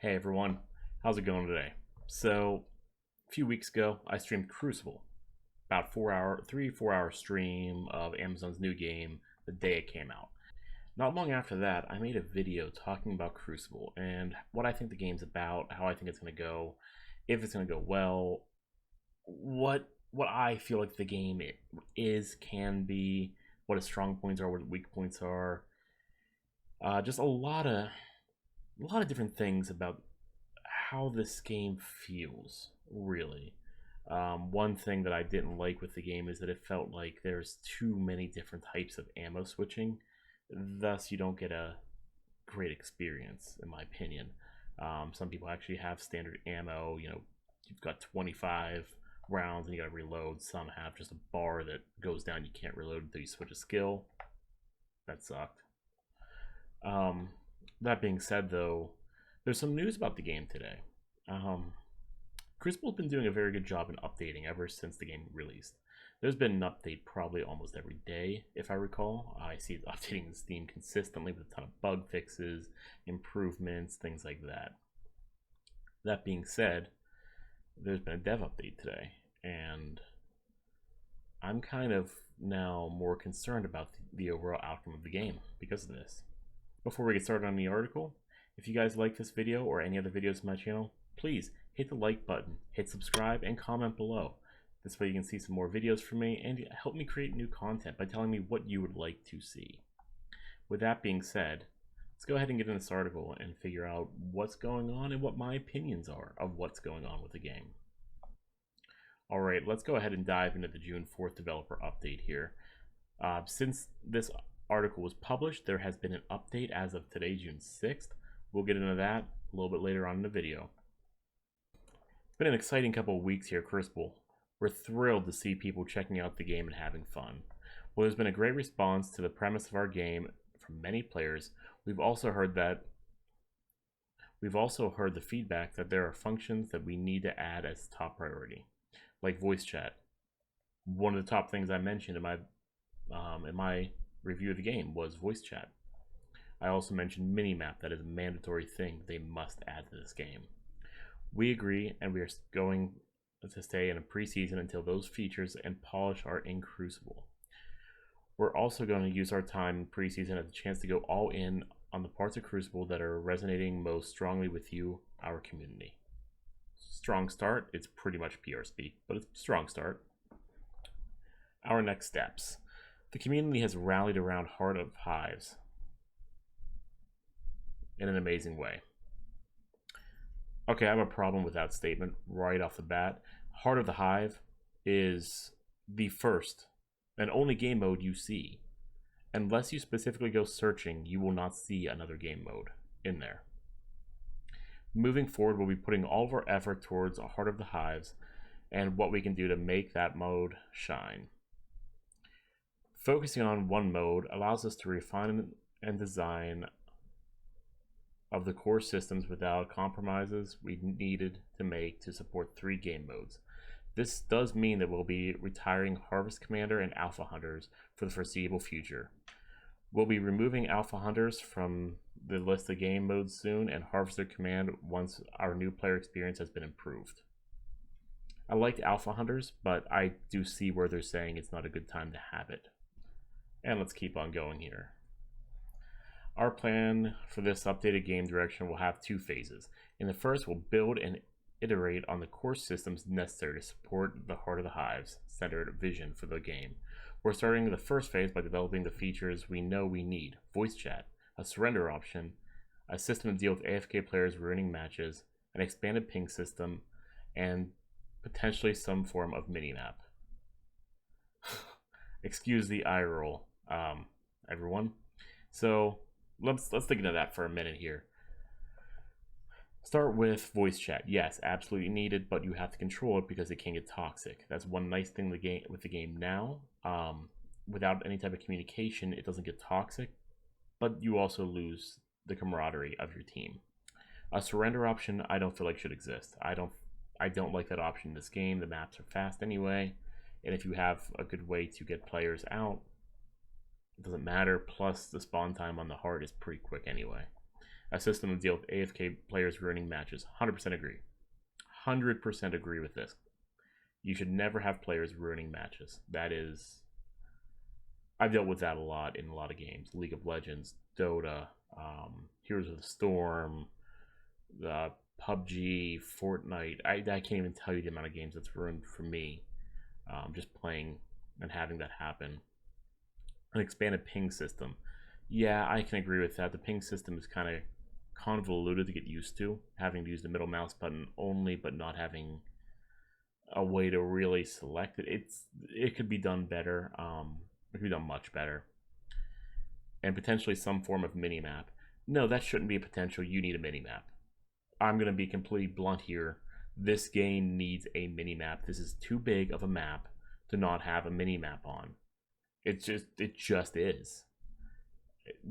Hey everyone, how's it going today? So, a few weeks ago, I streamed Crucible, about 3 4 hour stream of Amazon's new game the day it came out. Not long after that, I made a video talking about Crucible and what I think the game's about, how I think it's going to go, if it's going to go well, what I feel like the game is, can be, what its strong points are, what its weak points are. Just a lot of different things about how this game feels, really. One thing that I didn't like with the game is that it felt like there's too many different types of ammo switching. Thus, you don't get a great experience, in my opinion. Some people actually have standard ammo. You've got 25 rounds and you gotta reload. Some have just a bar that goes down. You can't reload until you switch a skill. That sucked. That being said, though, there's some news about the game today. Um, Crucible's been doing a very good job in updating ever since the game released. There's been an update probably almost every day, if I recall. I see it updating in Steam consistently with a ton of bug fixes, improvements, things like that. That being said, there's been a dev update today, and I'm kind of now more concerned about the overall outcome of the game because of this. Before we get started on the article, if you guys like this video or any other videos on my channel, please hit the like button, hit subscribe, and comment below. This way you can see some more videos from me and help me create new content by telling me what you would like to see. With that being said, let's go ahead and get in this article and figure out what's going on and what my opinions are of what's going on with the game. Alright, let's go ahead and dive into the June 4th developer update here. Since this article was published, there has been an update as of today, June 6th. We'll get into that a little bit later on in the video. It's been an exciting couple of weeks here at Crucible. We're thrilled to see people checking out the game and having fun. Well, there's been a great response to the premise of our game from many players. We've also heard the feedback that there are functions that we need to add as top priority, like voice chat. One of the top things I mentioned in my review of the game was voice chat. I also mentioned minimap. That is a mandatory thing they must add to this game. We agree, and we are going to stay in a preseason until those features and polish are in Crucible. We're also going to use our time in preseason as a chance to go all in on the parts of Crucible that are resonating most strongly with you, our community. Strong start, it's pretty much PR speak, but it's a strong start. Our next steps. The community has rallied around Heart of Hives in an amazing way. Okay, I have a problem with that statement right off the bat. Heart of the Hive is the first and only game mode you see. Unless you specifically go searching, you will not see another game mode in there. Moving forward, we'll be putting all of our effort towards Heart of the Hives and what we can do to make that mode shine. Focusing on one mode allows us to refine and design of the core systems without compromises we needed to make to support 3 game modes. This does mean that we'll be retiring Harvest Commander and Alpha Hunters for the foreseeable future. We'll be removing Alpha Hunters from the list of game modes soon and Harvester Command once our new player experience has been improved. I liked Alpha Hunters, but I do see where they're saying it's not a good time to have it. And let's keep on going here. Our plan for this updated game direction will have 2 phases. In the first, we'll build and iterate on the core systems necessary to support the Heart of the Hive's centered vision for the game. We're starting the first phase by developing the features we know we need: voice chat, a surrender option, a system to deal with AFK players ruining matches, an expanded ping system, and potentially some form of minimap. Excuse the eye roll, everyone. So let's dig into that for a minute here. Start with voice chat. Yes, absolutely needed, but you have to control it because it can get toxic. That's one nice thing with the game now. Without any type of communication, it doesn't get toxic, but you also lose the camaraderie of your team. A surrender option I don't feel like should exist. I don't like that option in this game. The maps are fast anyway, and if you have a good way to get players out, it doesn't matter. Plus, the spawn time on the heart is pretty quick anyway. A system to deal with AFK players ruining matches. 100% agree. 100% agree with this. You should never have players ruining matches. That is... I've dealt with that a lot in a lot of games. League of Legends, Dota, Heroes of the Storm, PUBG, Fortnite. I can't even tell you the amount of games that's ruined for me. Just playing and having that happen. An expanded ping system. Yeah, I can agree with that. The ping system is kind of convoluted to get used to. Having to use the middle mouse button only, but not having a way to really select it. It could be done better. It could be done much better. And potentially some form of mini-map. No, that shouldn't be a potential. You need a mini-map. I'm going to be completely blunt here. This game needs a mini-map. This is too big of a map to not have a mini-map on. It just is.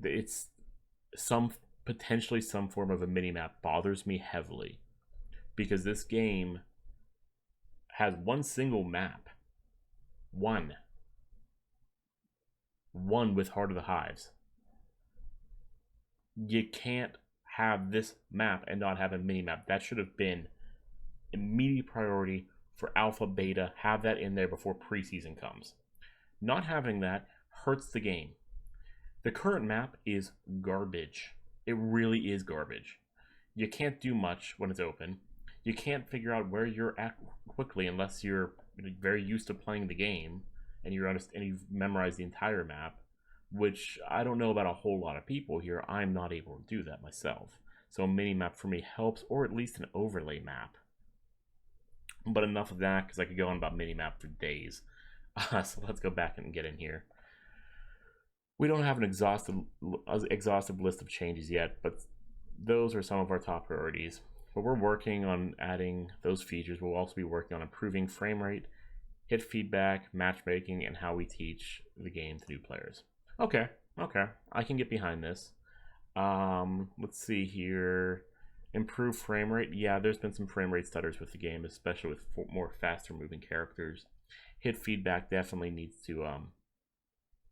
It's potentially some form of a mini-map bothers me heavily. Because this game has one single map. One with Heart of the Hives. You can't have this map and not have a mini map. That should have been immediate priority for alpha, beta. Have that in there before preseason comes. Not having that hurts the game. The current map is garbage. It really is garbage. You can't do much when it's open. You can't figure out where you're at quickly unless you're very used to playing the game and you've memorized the entire map, which I don't know about a whole lot of people here. I'm not able to do that myself. So a mini map for me helps, or at least an overlay map. But enough of that, because I could go on about mini map for days. So let's go back and get in here. We don't have an exhaustive list of changes yet, but those are some of our top priorities. But we're working on adding those features. We'll also be working on improving frame rate, hit feedback, matchmaking, and how we teach the game to new players. Okay, I can get behind this. Let's see here. Improve frame rate. Yeah, there's been some frame rate stutters with the game, especially with more faster moving characters. Hit feedback definitely needs to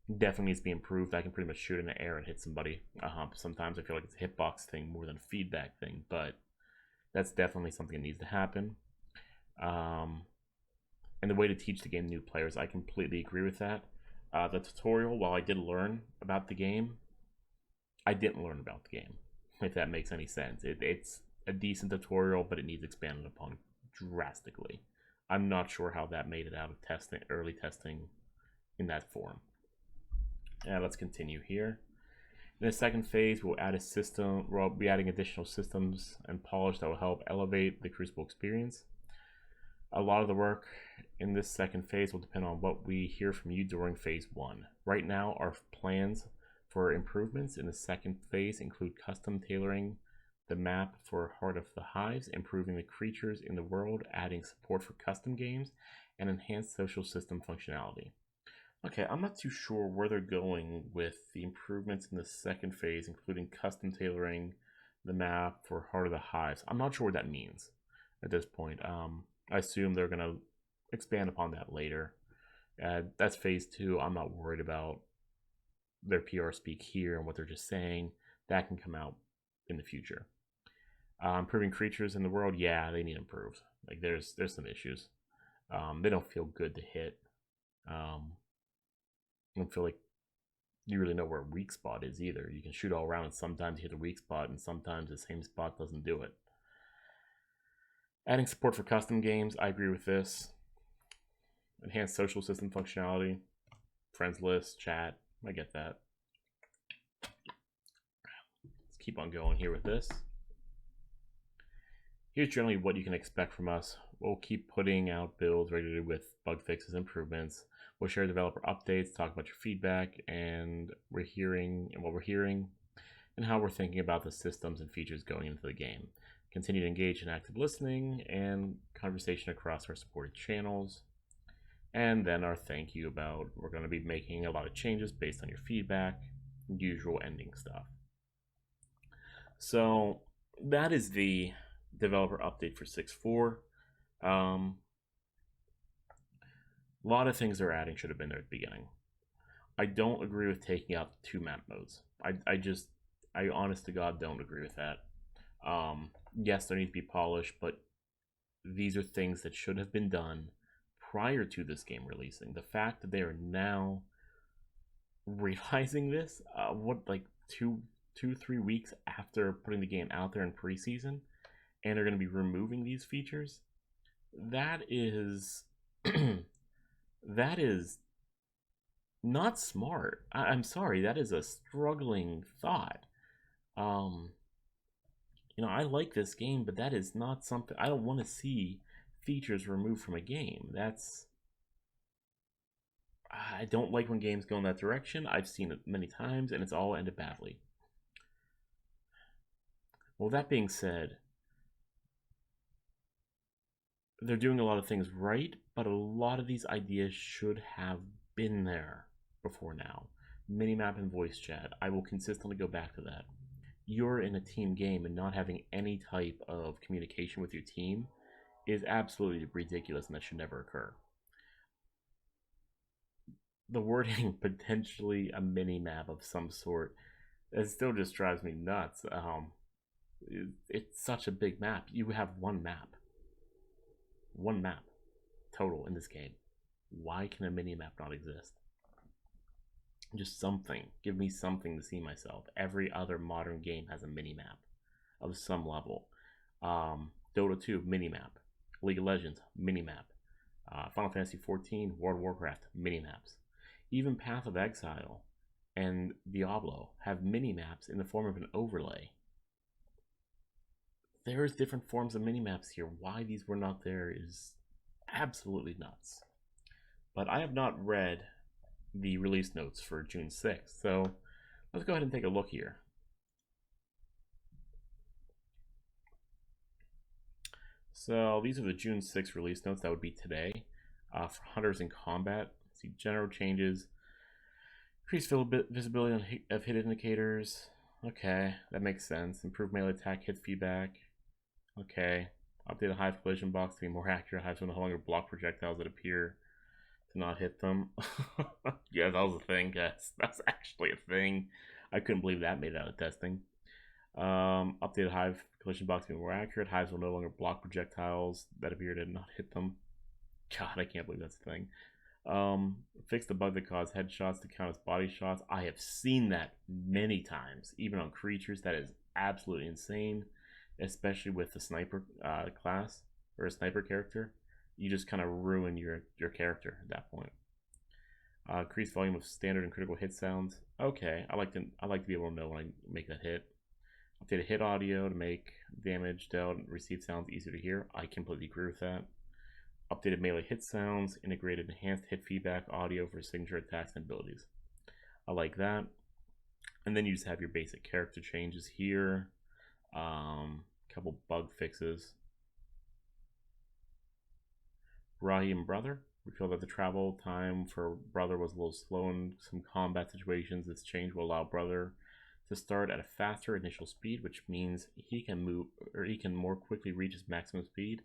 be improved. I can pretty much shoot in the air and hit somebody. Sometimes I feel like it's a hitbox thing more than a feedback thing, but that's definitely something that needs to happen. And the way to teach the game to new players, I completely agree with that. The tutorial, while I did learn about the game, I didn't learn about the game, if that makes any sense. It's a decent tutorial, but it needs expanded upon drastically. I'm not sure how that made it out of testing, early testing in that form. Yeah, let's continue here. In the second phase, we'll add a system. We'll be adding additional systems and polish that will help elevate the Crucible experience. A lot of the work in this second phase will depend on what we hear from you during phase 1. Right now, our plans for improvements in the second phase include custom tailoring the map for Heart of the Hives, improving the creatures in the world, adding support for custom games, and enhanced social system functionality. Okay, I'm not too sure where they're going with the improvements in the second phase, including custom tailoring the map for Heart of the Hives. I'm not sure what that means at this point. I assume they're going to expand upon that later. That's phase 2. I'm not worried about their PR speak here and what they're just saying. That can come out in the future. Improving creatures in the world, yeah, they need improved. Like there's some issues. They don't feel good to hit. I don't feel like you really know where a weak spot is either. You can shoot all around and sometimes you hit the weak spot and sometimes the same spot doesn't do it. Adding support for custom games, I agree with this. Enhanced social system functionality, friends list, chat, I get that. Let's keep on going here with this. Here's generally what you can expect from us. We'll keep putting out builds regularly with bug fixes, improvements. We'll share developer updates, talk about your feedback, and what we're hearing, and how we're thinking about the systems and features going into the game. Continue to engage in active listening and conversation across our supported channels. And then our thank you about we're going to be making a lot of changes based on your feedback, usual ending stuff. So that is the developer update for 6.4. A lot of things they're adding should have been there at the beginning. I don't agree with taking out 2 map modes. I honest to God don't agree with that. Yes, there needs to be polish, but these are things that should have been done prior to this game releasing. The fact that they are now realizing this, what, like 3 weeks after putting the game out there in preseason, and they're going to be removing these features, that is that is not smart. I'm sorry, that is a struggling thought. um I like this game, but that is not something I don't want to see features removed from a game. I don't like when games go in that direction. I've seen it many times, and it's all ended badly. Well, that being said, they're doing a lot of things right, but a lot of these ideas should have been there before now. Minimap and voice chat. I will consistently go back to that. You're in a team game, and not having any type of communication with your team is absolutely ridiculous, and that should never occur. The wording potentially a mini map of some sort, it still just drives me nuts. It's such a big map. You have one map total in this game. Why can a mini map not exist? Just something. Give me something to see myself. Every other modern game has a mini map of some level. Dota 2 mini map. League of Legends mini map. Final Fantasy 14, World of Warcraft mini maps. Even Path of Exile and Diablo have mini maps in the form of an overlay. There's different forms of mini maps here. Why these were not there is absolutely nuts. But I have not read the release notes for June 6th, so let's go ahead and take a look here. So these are the June 6th release notes. That would be today. For Hunters in Combat, see general changes. Increased visibility of hit indicators. Okay, that makes sense. Improved melee attack hit feedback. Okay. Update the Hive collision box to be more accurate. Hives will no longer block projectiles that appear to not hit them. Yeah, that was a thing, guys. That's actually a thing. I couldn't believe that made it out of testing. Updated Hive collision box to be more accurate. Hives will no longer block projectiles that appear to not hit them. God, I can't believe that's a thing. Fix the bug that caused headshots to count as body shots. I have seen that many times, even on creatures. That is absolutely insane, especially with the sniper class or a sniper character. You just kind of ruin your character at that point. Increased volume of standard and critical hit sounds. Okay, I like to be able to know when I make a hit. Updated hit audio to make damage dealt and received sounds easier to hear. I completely agree with that. Updated melee hit sounds, integrated enhanced hit feedback audio for signature attacks and abilities. I like that. And then you just have your basic character changes here. Couple bug fixes. Rahim Brother. We feel that the travel time for Brother was a little slow in some combat situations. This change will allow Brother to start at a faster initial speed, which means he can move, or he can more quickly reach his maximum speed.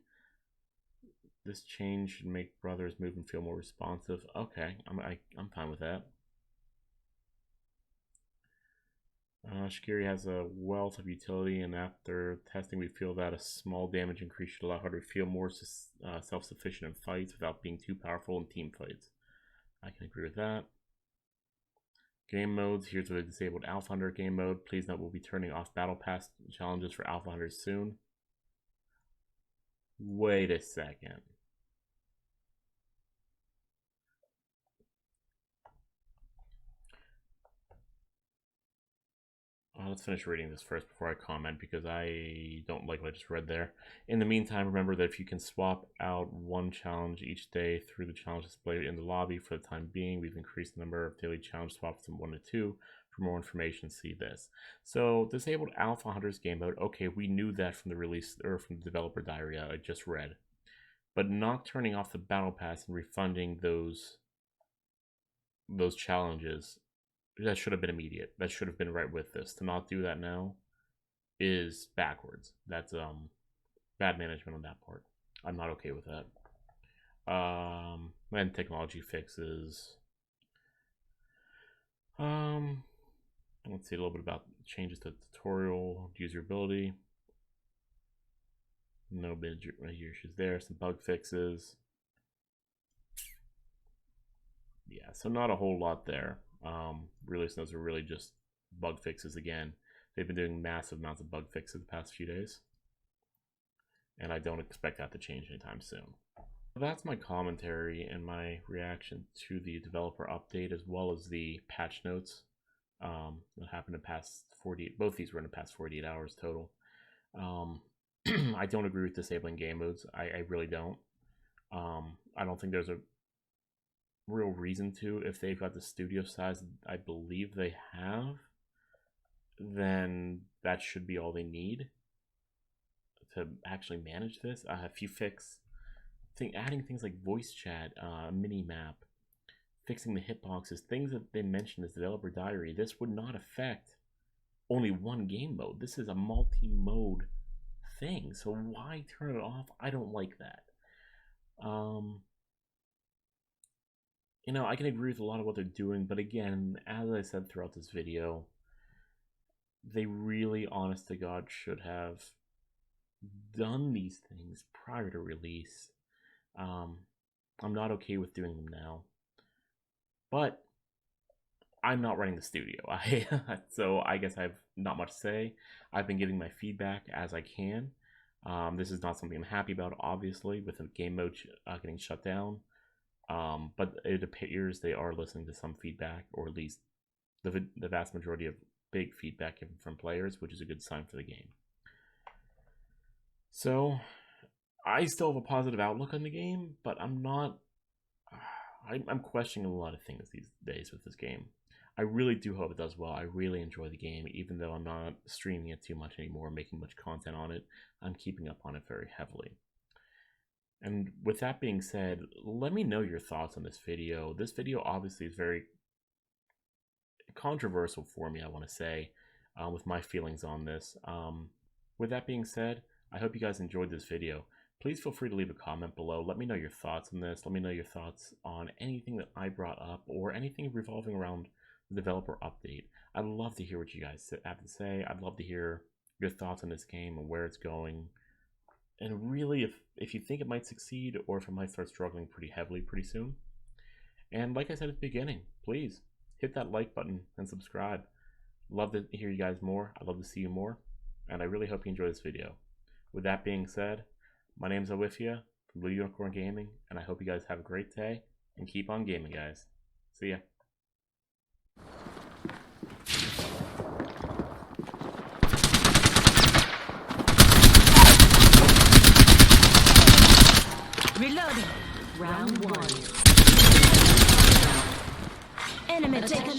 This change should make Brother's movement feel more responsive. Okay, I'm fine with that. Shikiri has a wealth of utility, and after testing, we feel that a small damage increase should allow her to feel more self-sufficient in fights without being too powerful in team fights. I can agree with that. Game modes. Here's the disabled Alpha Hunter game mode. Please note we'll be turning off Battle Pass challenges for Alpha Hunters soon. Wait a second. Let's finish reading this first before I comment, because I don't like what I just read there. In the meantime, remember that if you can swap out one challenge each day through the challenge displayed in the lobby for the time being, we've increased the number of daily challenge swaps from 1 to 2. For more information, see this. So, disabled Alpha Hunters game mode. Okay, we knew that from the release, or from the developer diary I just read. But not turning off the battle pass and refunding those challenges, that should have been immediate. That should have been right with this. To not do that now is backwards. That's bad management on that part. I'm not okay with that. And technology fixes. Let's see a little bit about changes to tutorial, user ability. No major issues there. Some bug fixes. Yeah, so not a whole lot there. Release notes are really just bug fixes again. They've been doing massive amounts of bug fixes the past few days, and I don't expect that to change anytime soon. That's my commentary and my reaction to the developer update, as well as the patch notes that happened in the past 48. Both these were in the past 48 hours total. I don't agree with disabling game modes. I really don't. I don't think there's a real reason to. If they've got the studio size I believe they have, then that should be all they need to actually manage this. If you adding things like voice chat, mini map, fixing the hitboxes, things that they mentioned as developer diary, this would not affect only one game mode. This is a multi-mode thing, so why turn it off? I don't like that. You know, I can agree with a lot of what they're doing, but again, as I said throughout this video, they really, honest to God, should have done these things prior to release. I'm not okay with doing them now, but I'm not running the studio. So I guess I have not much to say. I've been giving my feedback as I can. This is not something I'm happy about, obviously, with the game mode getting shut down. But it appears they are listening to some feedback, or at least the vast majority of big feedback given from players, which is a good sign for the game. So I still have a positive outlook on the game, but I'm questioning a lot of things these days with this game. I really do hope it does well. I really enjoy the game, even though I'm not streaming it too much anymore, making much content on it. I'm keeping up on it very heavily. And with that being said, let me know your thoughts on this video. This video obviously is very controversial for me, I want to say, with my feelings on this. With that being said, I hope you guys enjoyed this video. Please feel free to leave a comment below. Let me know your thoughts on this. Let me know your thoughts on anything that I brought up, or anything revolving around the developer update. I'd love to hear what you guys have to say. I'd love to hear your thoughts on this game and where it's going. And really, if you think it might succeed, or if it might start struggling pretty heavily pretty soon. And like I said at the beginning, please hit that like button and subscribe. Love to hear you guys more. I'd love to see you more. And I really hope you enjoy this video. With that being said, my name is Awifia from Blue Unicorn Gaming, and I hope you guys have a great day, and keep on gaming, guys. See ya. Reloading. Round 1. Enemy taken.